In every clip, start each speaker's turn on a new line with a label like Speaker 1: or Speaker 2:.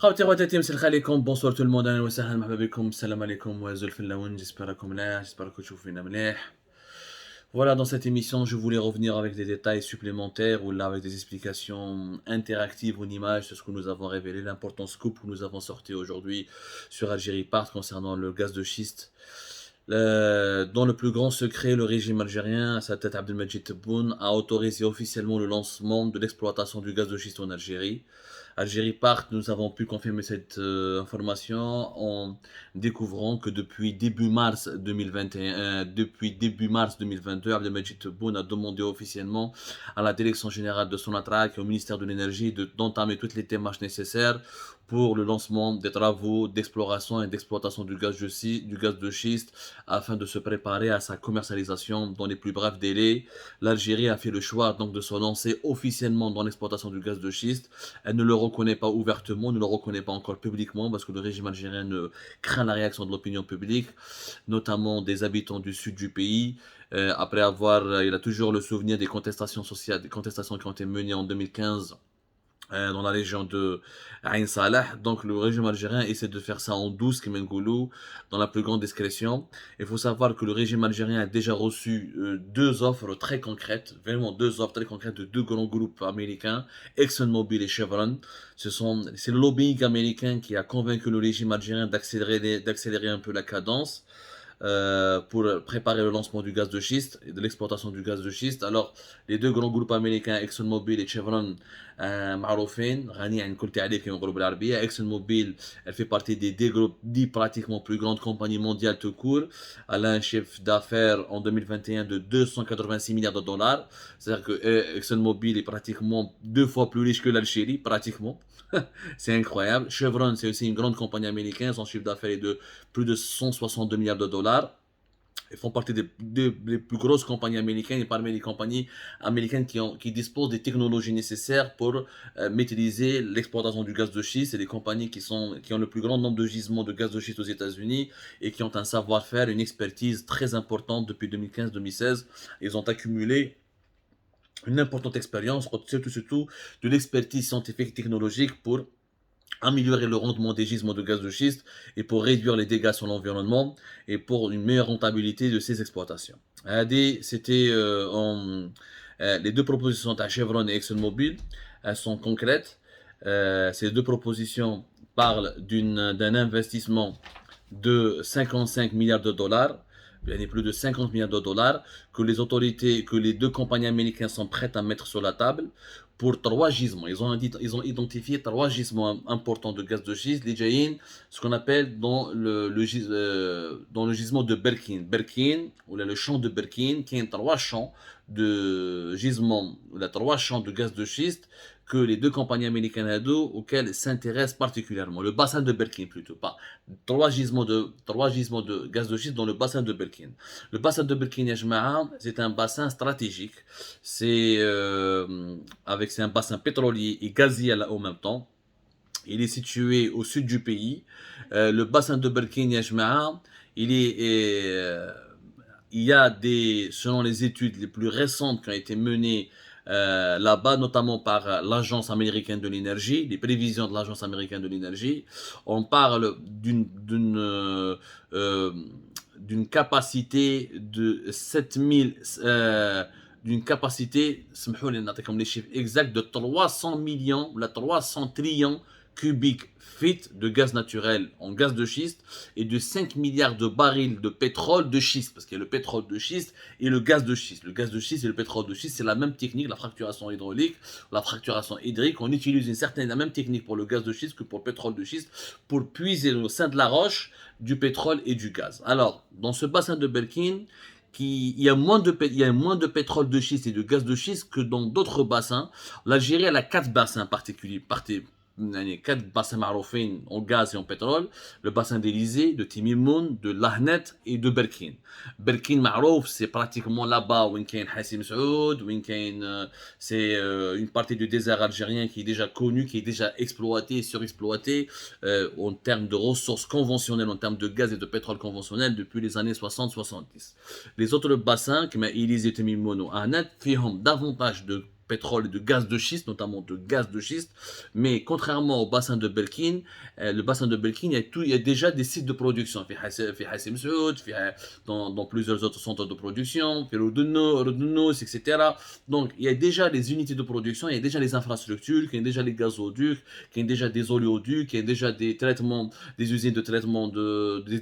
Speaker 1: خوتي خواتاتي مساء عليكم بونسوار تو الموند اهلا وسهلا مرحبا بكم السلام عليكم وزول في اللون جيسبر راكم ملاح جيسبر راكم تشوفونا مليح. Voilà, dans cette émission, je voulais revenir avec des détails supplémentaires ou là avec des explications interactives ou en images sur ce que nous avons révélé, l'important scoop que nous avons sorti aujourd'hui sur Algérie Part concernant le gaz de schiste. Dans le plus grand secret, le régime algérien, à sa tête Abdelmajid Tebboune, a autorisé officiellement le lancement de l'exploitation du gaz de schiste en Algérie. Algérie Part, nous avons pu confirmer cette information en découvrant que depuis début mars 2021, depuis début mars 2022, Abdelmajid Tebboune a demandé officiellement à la direction générale de Sonatrach et au ministère de l'énergie d'entamer toutes les démarches nécessaires pour le lancement des travaux d'exploration et d'exploitation du gaz de schiste afin de se préparer à sa commercialisation dans les plus brefs délais. L'Algérie a fait le choix donc de se lancer officiellement dans l'exploitation du gaz de schiste. Elle ne le reconnaît pas ouvertement, ne le reconnaît pas encore publiquement parce que le régime algérien craint la réaction de l'opinion publique, notamment des habitants du sud du pays. Il a toujours le souvenir des contestations sociales, des contestations qui ont été menées en 2015 dans la région de Ain Salah. Donc le régime algérien essaie de faire ça en douce, Kimengoulou, dans la plus grande discrétion. Il faut savoir que le régime algérien a déjà reçu deux offres très concrètes, vraiment deux offres très concrètes de deux grands groupes américains, ExxonMobil et Chevron. C'est le lobbying américain qui a convaincu le régime algérien d'accélérer un peu la cadence. Pour préparer le lancement du gaz de schiste et de l'exportation du gaz de schiste. Alors, les deux grands groupes américains, ExxonMobil et Chevron, معروفين غني عن كل تعريف كما يقولوا بالعربية. ExxonMobil, elle fait partie des 10 pratiquement plus grandes compagnies mondiales tout court. Elle a un chiffre d'affaires en 2021 de 286 milliards de dollars. C'est-à-dire que ExxonMobil est pratiquement deux fois plus riche que l'Algérie, pratiquement. C'est incroyable. Chevron, c'est aussi une grande compagnie américaine. Son chiffre d'affaires est de plus de 162 milliards de dollars. Ils font partie des plus grosses compagnies américaines et parmi les compagnies américaines qui disposent des technologies nécessaires pour maîtriser l'exploitation du gaz de schiste. C'est des compagnies qui ont le plus grand nombre de gisements de gaz de schiste aux États-Unis et qui ont un savoir-faire, une expertise très importante depuis 2015-2016. Ils ont accumulé une importante expérience, surtout de l'expertise scientifique et technologique pour améliorer le rendement des gisements de gaz de schiste et pour réduire les dégâts sur l'environnement et pour une meilleure rentabilité de ces exploitations. C'était les deux propositions à Chevron et ExxonMobil, elles sont concrètes. Ces deux propositions parlent d'un investissement de 55 milliards de dollars. Il y a plus de 50 milliards de dollars que les deux compagnies américaines sont prêtes à mettre sur la table pour trois gisements. Ils ont identifié trois gisements importants de gaz de schiste, les Jayin, ce qu'on appelle dans le gisement de Berkine. Berkine, ou là, le champ de Berkine, qui est trois champs de gisement, trois champs de gaz de schiste que les deux compagnies américaines auxquelles s'intéressent particulièrement. Le bassin de Berkine plutôt, pas. Trois gisements de gaz de schiste dans le bassin de Berkine. Le bassin de Berkine, c'est un bassin stratégique. C'est un bassin pétrolier et gazier en même temps. Il est situé au sud du pays. Le bassin de Berkine, il y a selon les études les plus récentes qui ont été menées là-bas, notamment par l'Agence américaine de l'énergie, les prévisions de l'Agence américaine de l'énergie, on parle d'une capacité de 7000, d'une capacité, comme les chiffres exacts, de 300 millions, 300 trillions cubiques feet de gaz naturel en gaz de schiste et de 5 milliards de barils de pétrole de schiste, parce qu'il y a le pétrole de schiste et le gaz de schiste. Le gaz de schiste et le pétrole de schiste, c'est la même technique, la fracturation hydraulique, la fracturation hydrique. On utilise la même technique pour le gaz de schiste que pour le pétrole de schiste pour puiser au sein de la roche du pétrole et du gaz. Alors, dans ce bassin de Berkine, il y a moins de pétrole de schiste et de gaz de schiste que dans d'autres bassins. L'Algérie, elle a 4 bassins particuliers, 4 bassins maroufins en gaz et en pétrole. Le bassin d'Élysée, de Timimoun, de Lahnet et de Berkine. Berkine marouf, c'est pratiquement là-bas où il y a Hassim Saoud, c'est une partie du désert algérien qui est déjà connue, qui est déjà exploitée et surexploitée en termes de ressources conventionnelles, en termes de gaz et de pétrole conventionnel depuis les années 60-70. Les autres bassins, comme Élysée, Timimoun ou Ahnet, font davantage de pétrole et de gaz de schiste, notamment de gaz de schiste. Mais contrairement au bassin de Belkin, le bassin de Belkin, il y a déjà des sites de production. Dans plusieurs autres centres de production, Rodounos, etc. Donc, il y a déjà les unités de production, il y a déjà les infrastructures, il y a déjà les gazoducs, il y a déjà des oléoducs, il y a déjà des traitements, des usines de traitement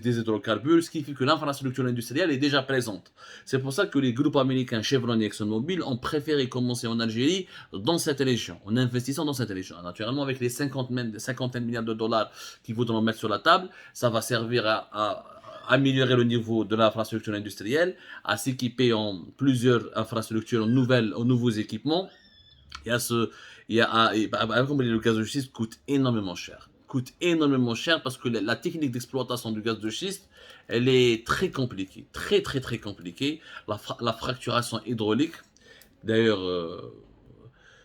Speaker 1: des hydrocarbures, ce qui fait que l'infrastructure industrielle est déjà présente. C'est pour ça que les groupes américains Chevron et ExxonMobil ont préféré commencer en Algérie dans cette région, en investissant dans cette région. Naturellement, avec les 50 milliards de dollars qu'ils voudront mettre sur la table, ça va servir à améliorer le niveau de l'infrastructure industrielle, à s'équiper en plusieurs infrastructures nouvelles, en nouveaux équipements. Et à ce, le gaz de schiste coûte énormément cher. Coûte énormément cher parce que la technique d'exploitation du gaz de schiste, elle est très compliquée, très compliquée. La fracturation hydraulique, d'ailleurs,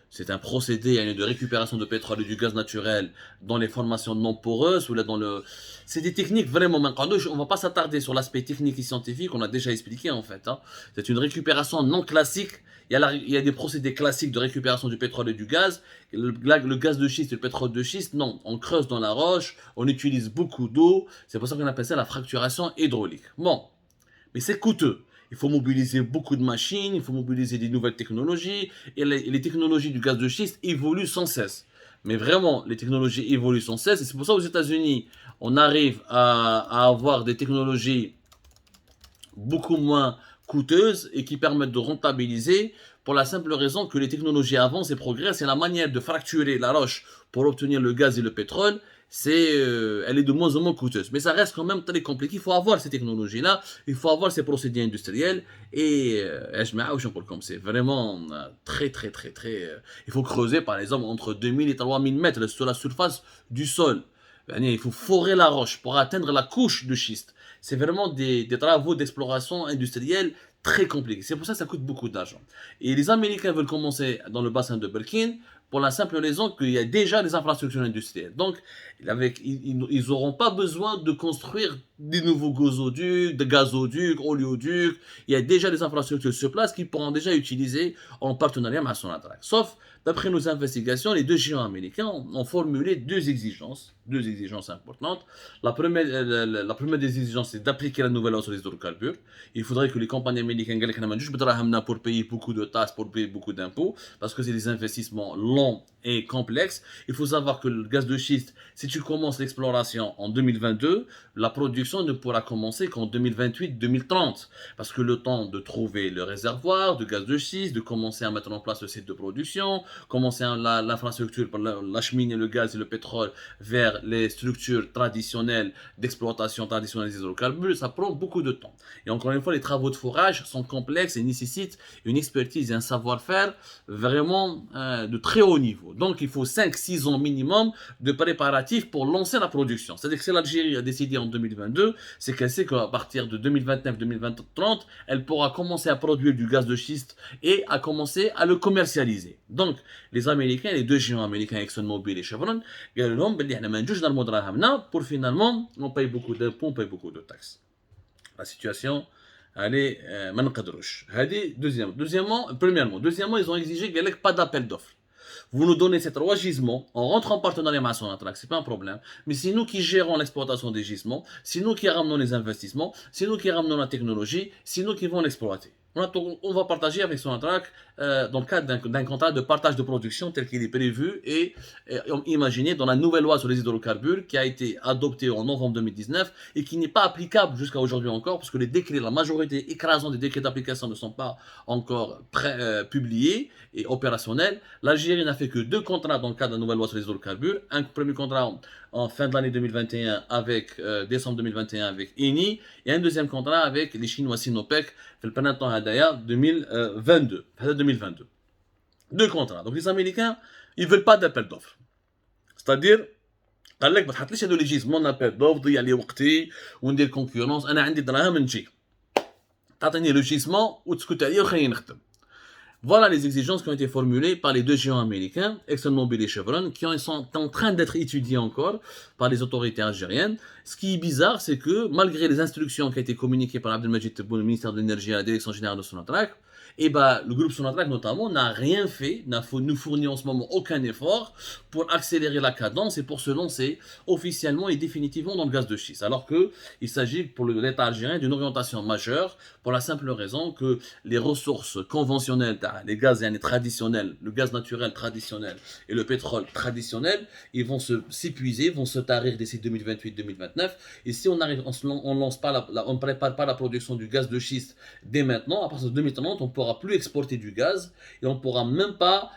Speaker 1: c'est un procédé de récupération de pétrole et du gaz naturel dans les formations non poreuses ou là dans le. C'est des techniques vraiment. On va pas s'attarder sur l'aspect technique et scientifique, on a déjà expliqué en fait. Hein. C'est une récupération non classique. Il y a des procédés classiques de récupération du pétrole et du gaz. Le gaz de schiste et le pétrole de schiste, non. On creuse dans la roche, on utilise beaucoup d'eau. C'est pour ça qu'on appelle ça la fracturation hydraulique. Bon, mais c'est coûteux. Il faut mobiliser beaucoup de machines, il faut mobiliser des nouvelles technologies, et les technologies du gaz de schiste évoluent sans cesse. Mais vraiment, les technologies évoluent sans cesse, et c'est pour ça aux États-Unis, on arrive à avoir des technologies beaucoup moins coûteuses et qui permettent de rentabiliser pour la simple raison que les technologies avancent et progressent et la manière de fracturer la roche pour obtenir le gaz et le pétrole, elle est de moins en moins coûteuse. Mais ça reste quand même très compliqué. Il faut avoir ces technologies-là, il faut avoir ces procédés industriels et c'est vraiment très. Il faut creuser par exemple entre 2000 et 3000 mètres sur la surface du sol. Il faut forer la roche pour atteindre la couche de schiste. C'est vraiment des travaux d'exploration industrielle très compliqués. C'est pour ça que ça coûte beaucoup d'argent. Et les Américains veulent commencer dans le bassin de Belkin pour la simple raison qu'il y a déjà des infrastructures industrielles. Donc, ils n'auront pas besoin de construire des nouveaux gazoducs, oléoducs. Il y a déjà des infrastructures sur place qu'ils pourront déjà utiliser en partenariat avec Sonatrach. Sauf, d'après nos investigations, les deux géants américains ont formulé deux exigences importantes. La première des exigences, c'est d'appliquer la nouvelle loi sur les hydrocarbures. Il faudrait que les compagnies américaines pour payer beaucoup de taxes, pour payer beaucoup d'impôts, parce que c'est des investissements longs et complexes. Il faut savoir que le gaz de schiste, si tu commences l'exploration en 2022, la production ne pourra commencer qu'en 2028-2030, parce que le temps de trouver le réservoir de gaz de schiste, de commencer à mettre en place le site de production, commencer l'infrastructure pour l'acheminer le gaz et le pétrole vers les structures traditionnelles d'exploitation traditionnelle des hydrocarbures, ça prend beaucoup de temps. Et encore une fois, les travaux de forage sont complexes et nécessitent une expertise et un savoir-faire vraiment de très haut niveau. Donc, il faut 5-6 ans minimum de préparatifs pour lancer la production. C'est-à-dire que si l'Algérie a décidé en 2022, c'est qu'elle sait qu'à partir de 2029-2030, elle pourra commencer à produire du gaz de schiste et à commencer à le commercialiser. Donc, les Américains, les deux géants américains, ExxonMobil et Chevron, pour finalement, on paye beaucoup d'impôts, on paye beaucoup de taxes. La situation, elle est Deuxièmement, ils ont exigé qu'il n'y ait pas d'appel d'offres. Vous nous donnez ces 3 gisements, on rentre en partenariat avec Sonatrach, c'est pas un problème. Mais c'est nous qui gérons l'exploitation des gisements, c'est nous qui ramenons les investissements, c'est nous qui ramenons la technologie, c'est nous qui vont l'exploiter. On va partager avec Sonatrach dans le cadre d'un contrat de partage de production tel qu'il est prévu et imaginé dans la nouvelle loi sur les hydrocarbures qui a été adoptée en novembre 2019 et qui n'est pas applicable jusqu'à aujourd'hui encore parce que les décrets, la majorité écrasante des décrets d'application ne sont pas encore publiés et opérationnels. L'Algérie n'a fait que 2 contrats dans le cadre de la nouvelle loi sur les hydrocarbures. Un premier contrat en fin de l'année 2021 avec décembre 2021 avec Eni et un deuxième contrat avec les Chinois Sinopec في البرناتون هدايا 2022. 2 contrats. Donc les Américains, ils veulent pas d'appel d'offres. C'est-à-dire قال لك ما تحطليش هذو لي جيزمون ابل دوف ضيع لي وقتي وندير كونكورونس انا عندي دراهم نجي تعطيني لو جيزمون وتسكت عليا وخليني نخدم. Voilà les exigences qui ont été formulées par les deux géants américains, ExxonMobil et Chevron, qui sont en train d'être étudiées encore par les autorités algériennes. Ce qui est bizarre, c'est que malgré les instructions qui ont été communiquées par Abdelmajid Tebboune, le ministère de l'Énergie à la Direction Générale de Sonatrach, Et bah, le groupe Sonatrach notamment n'a rien fait, nous fournit en ce moment aucun effort pour accélérer la cadence et pour se lancer officiellement et définitivement dans le gaz de schiste. Alors qu'il s'agit pour l'État algérien d'une orientation majeure pour la simple raison que les ressources conventionnelles, les gaz traditionnels, le gaz naturel traditionnel et le pétrole traditionnel, ils vont s'épuiser, vont se tarir d'ici 2028-2029. Et si on arrive, on prépare pas la production du gaz de schiste dès maintenant, à partir de 2030, on ne pourra plus exporter du gaz et on ne pourra même pas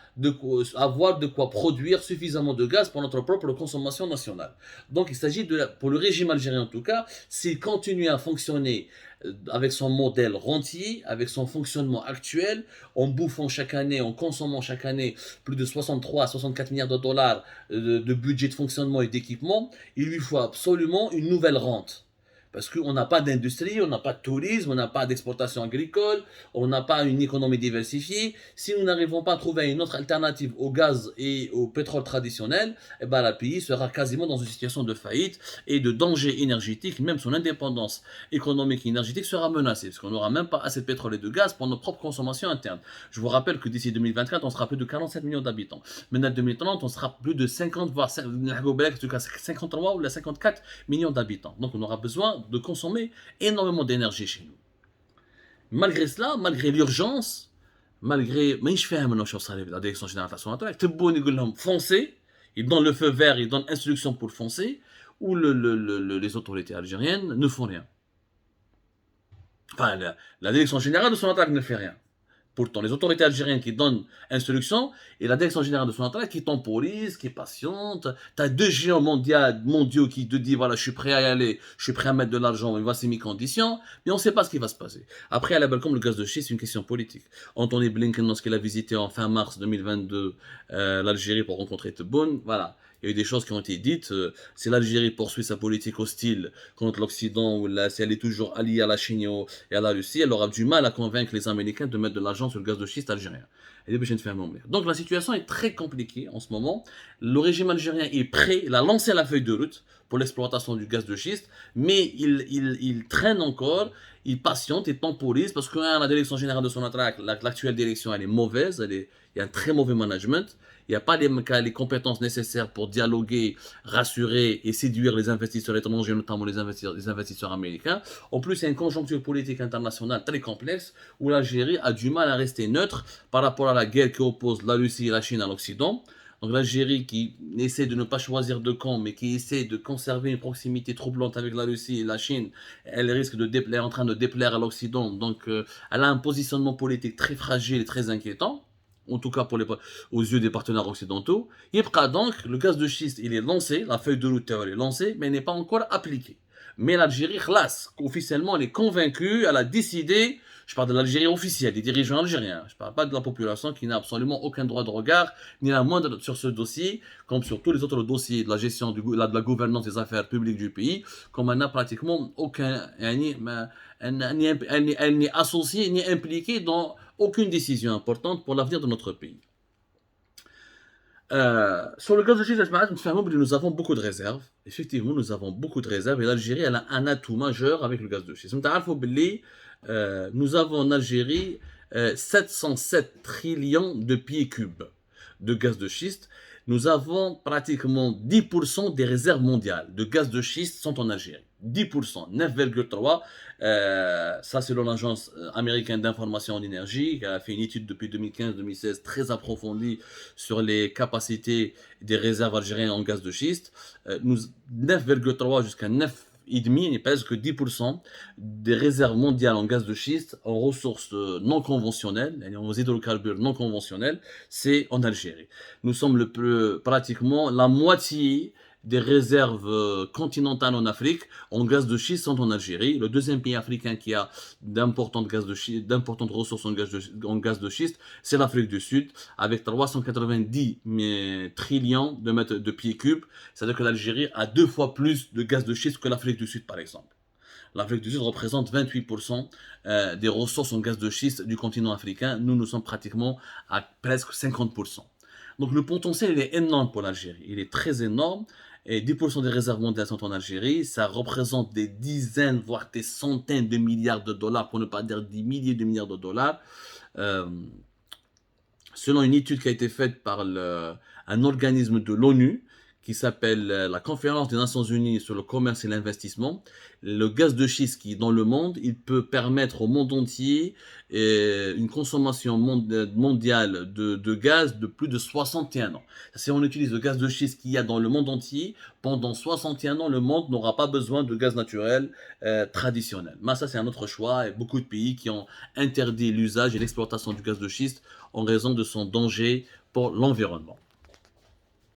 Speaker 1: avoir de quoi produire suffisamment de gaz pour notre propre consommation nationale. Donc il s'agit pour le régime algérien en tout cas, s'il continue à fonctionner avec son modèle rentier, avec son fonctionnement actuel, en bouffant chaque année, en consommant chaque année plus de 63 à 64 milliards de dollars de budget de fonctionnement et d'équipement, il lui faut absolument une nouvelle rente. Parce qu'on n'a pas d'industrie, on n'a pas de tourisme, on n'a pas d'exportation agricole, on n'a pas une économie diversifiée. Si nous n'arrivons pas à trouver une autre alternative au gaz et au pétrole traditionnel, eh ben, le pays sera quasiment dans une situation de faillite et de danger énergétique. Même son indépendance économique et énergétique sera menacée, parce qu'on n'aura même pas assez de pétrole et de gaz pour notre propre consommation interne. Je vous rappelle que d'ici 2024, on sera plus de 47 millions d'habitants. Maintenant, en 2030, on sera plus de 50, voire 53 ou 54 millions d'habitants. Donc, on aura besoin de consommer énormément d'énergie chez nous. Malgré cela, malgré l'urgence, malgré... Mais je fais un la direction générale de la santé, foncez, ils donnent le feu vert, ils donnent instruction pour foncer, ou les autorités algériennes ne font rien. Enfin, la direction générale de son attaque ne fait rien. Pourtant, les autorités algériennes qui donnent instruction et la direction générale de son attaque qui temporise, qui est patiente. Tu as deux géants mondiaux qui te disent voilà, je suis prêt à y aller, je suis prêt à mettre de l'argent, voici mes conditions, mais on ne sait pas ce qui va se passer. Après, à la belle comme le gaz de schiste, c'est une question politique. Anthony Blinken, lorsqu'il a visité en fin mars 2022 l'Algérie pour rencontrer Tebboune, voilà. Il y a eu des choses qui ont été dites. Si l'Algérie poursuit sa politique hostile contre l'Occident, ou si elle est toujours alliée à la Chine et à la Russie, elle aura du mal à convaincre les Américains de mettre de l'argent sur le gaz de schiste algérien. Donc la situation est très compliquée en ce moment. Le régime algérien est prêt, il a lancé la feuille de route pour l'exploitation du gaz de schiste, mais il traîne encore, il patiente, il temporise, parce que la direction générale de son attaque, l'actuelle direction, elle est mauvaise, il y a un très mauvais management. Il n'y a pas les compétences nécessaires pour dialoguer, rassurer et séduire les investisseurs étrangers, notamment les investisseurs américains. En plus, il y a une conjoncture politique internationale très complexe où l'Algérie a du mal à rester neutre par rapport à la guerre qui oppose la Russie et la Chine à l'Occident. Donc l'Algérie qui essaie de ne pas choisir de camp, mais qui essaie de conserver une proximité troublante avec la Russie et la Chine, elle risque est en train de déplaire à l'Occident. Donc elle a un positionnement politique très fragile et très inquiétant. En tout cas aux yeux des partenaires occidentaux. Donc, le gaz de schiste, il est lancé, la feuille de route est lancée, mais n'est pas encore appliquée. Mais l'Algérie, officiellement, elle est convaincue, elle a décidé, je parle de l'Algérie officielle, des dirigeants algériens, je ne parle pas de la population qui n'a absolument aucun droit de regard, ni la moindre sur ce dossier, comme sur tous les autres dossiers de la gestion de la gouvernance des affaires publiques du pays, comme elle n'a pratiquement aucun, elle n'est associée ni impliquée dans aucune décision importante pour l'avenir de notre pays. Sur le gaz de schiste, nous avons beaucoup de réserves. Effectivement, nous avons beaucoup de réserves et l'Algérie elle a un atout majeur avec le gaz de schiste. Nous avons en Algérie 707 trillions de pieds cubes de gaz de schiste. Nous avons pratiquement 10% des réserves mondiales de gaz de schiste sont en Algérie. 10%, 9,3%. Ça, selon l'agence américaine d'information en énergie, qui a fait une étude depuis 2015-2016 très approfondie sur les capacités des réserves algériennes en gaz de schiste. 9,3 jusqu'à 9,5, il n'est presque que 10% des réserves mondiales en gaz de schiste, en ressources non conventionnelles, en hydrocarbures non conventionnels, c'est en Algérie. Nous sommes pratiquement la moitié des réserves continentales en Afrique en gaz de schiste sont en Algérie. Le deuxième pays africain qui a d'importantes ressources en gaz de schiste, c'est l'Afrique du Sud, avec 390 trillions de pieds cubes. C'est-à-dire que l'Algérie a 2 fois plus de gaz de schiste que l'Afrique du Sud, par exemple. L'Afrique du Sud représente 28% des ressources en gaz de schiste du continent africain. Nous sommes pratiquement à presque 50%. Donc le potentiel il est énorme pour l'Algérie. Il est très énorme. Et 10% des réserves mondiales sont en Algérie. Ça représente des dizaines, voire des centaines de milliards de dollars, pour ne pas dire des milliers de milliards de dollars. Euh, Selon une étude qui a été faite par un organisme de l'ONU qui s'appelle la Conférence des Nations Unies sur le commerce et l'investissement, le gaz de schiste qui est dans le monde, il peut permettre au monde entier une consommation mondiale de gaz de plus de 61 ans. Si on utilise le gaz de schiste qu'il y a dans le monde entier, pendant 61 ans, le monde n'aura pas besoin de gaz naturel traditionnel. Mais ça, c'est un autre choix. Et beaucoup de pays qui ont interdit l'usage et l'exploitation du gaz de schiste en raison de son danger pour l'environnement.